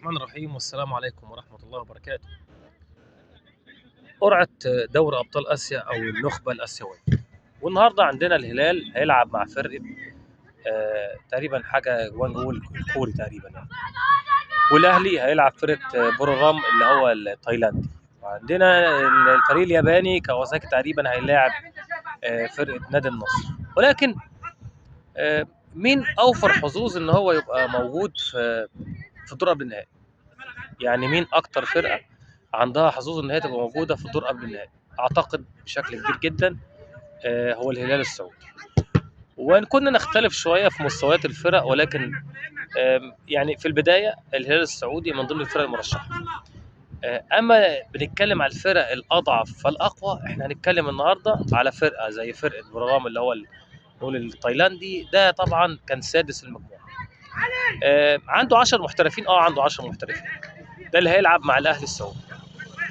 الرحمن الرحيم، والسلام عليكم ورحمة الله وبركاته. قرعة دوري أبطال آسيا أو النخبة الآسيوية، والنهاردة عندنا الهلال هيلعب مع فرقة تقريبا حاجة جوانجول الكوري تقريبا يعني. والأهلي هيلعب فرقة بورورام اللي هو التايلاندي. وعندنا الفريق الياباني كawasaki تقريبا هيلاعب فرقة نادي النصر. ولكن مين أوفر حظوظ إن هو يبقى موجود في دور قبل النهائي؟ يعني مين أكتر فرقة عندها حظوظ ان هي تبقى موجوده في الدور قبل النهائي؟ اعتقد بشكل كبير جدا هو الهلال السعودي. وان كنا نختلف شويه في مستويات الفرق، ولكن يعني في البدايه الهلال السعودي من ضمن الفرق المرشحه. اما بنتكلم على الفرق الاضعف فالاقوى، احنا هنتكلم النهارده على فرقه زي فرقه بورام اللي هو نقول التايلاندي. ده طبعا كان سادس المجموعه، عنده 10 محترفين. عنده 10 محترفين. ده اللي هيلعب مع الاهلي السعودي،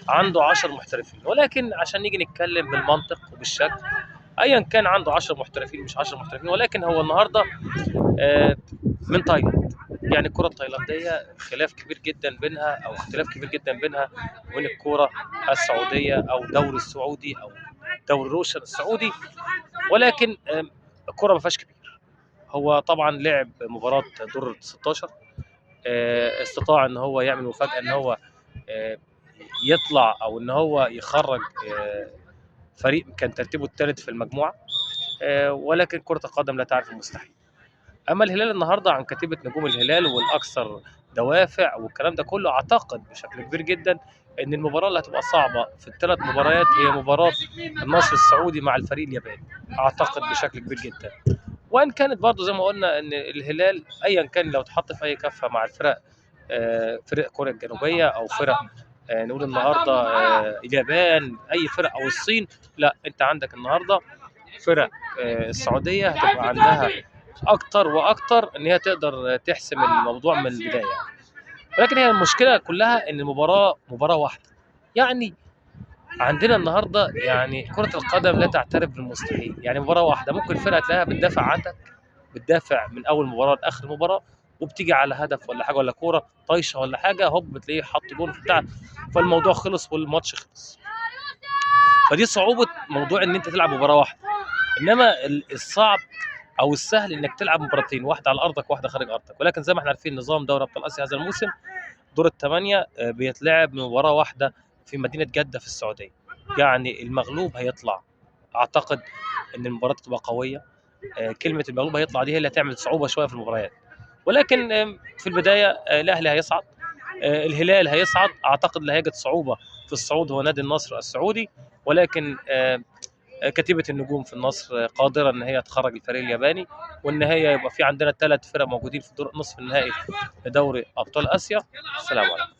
عنده 10 محترفين. ولكن عشان نيجي نتكلم بالمنطق وبالشكل، ايا كان عنده 10 محترفين مش 10 محترفين، ولكن هو النهارده من تايلاند. يعني الكره التايلانديه خلاف كبير جدا بينها، او اختلاف كبير جدا بينها وبين الكره السعوديه او الدوري السعودي او دوري روشن السعودي. ولكن الكره ما فيهاش كبير. هو طبعا لعب مباراه دور 16، استطاع ان هو يعمل مفاجاه، ان هو يطلع او ان هو يخرج فريق كان ترتيبه الثالث في المجموعه. ولكن كره القدم لا تعرف المستحيل. اما الهلال النهارده عن كتيبه نجوم الهلال والاكثر دوافع والكلام ده كله، اعتقد بشكل كبير جدا ان المباراه اللي هتبقى صعبه في الثلاث مباريات هي مباراه النصر السعودي مع الفريق الياباني. اعتقد بشكل كبير جدا. وان كانت برضه زي ما قلنا ان الهلال ايا كان لو اتحط في اي كفه مع الفرق، فرق كوريا الجنوبيه او فرق نقول النهارده اليابان، اي فرق او الصين، لا انت عندك النهارده فرق السعوديه هتبقى عندها اكتر واكتر ان هي تقدر تحسم الموضوع من البدايه يعني. ولكن هي المشكله كلها ان المباراه مباراه واحده. يعني عندنا النهارده يعني كره القدم لا تعترف بالمستحيل. يعني مباراه واحده ممكن فرقه تلاقيها بتدافع عنك، بتدافع من اول مباراه لاخر مباراه، وبتيجي على هدف ولا حاجه ولا كوره طايشه ولا حاجه، هوب بتلاقيه حط جول بتاع، فالموضوع خلص والماتش خلص. فدي صعوبه موضوع ان انت تلعب مباراه واحده. انما الصعب او السهل انك تلعب مباراتين، واحده على ارضك واحده خارج ارضك. ولكن زي ما احنا عارفين نظام دوري ابطال اسيا هذا الموسم دور الثمانيه بيتلعب من مباراه واحده في مدينه جده في السعوديه. يعني المغلوب هيطلع. اعتقد ان المباراه تبقى قويه. كلمه المغلوب هيطلع دي هي اللي هتعمل صعوبه شويه في المباريات. ولكن في البدايه الاهلي هيصعد، الهلال هيصعد. اعتقد اللي هيجد صعوبه في الصعود هو نادي النصر السعودي. ولكن كتيبه النجوم في النصر قادره ان هي تخرج الفريق الياباني، وان هي يبقى في عندنا 3 فرق موجودين في دور نصف النهائي لدوري ابطال اسيا. السلام عليكم.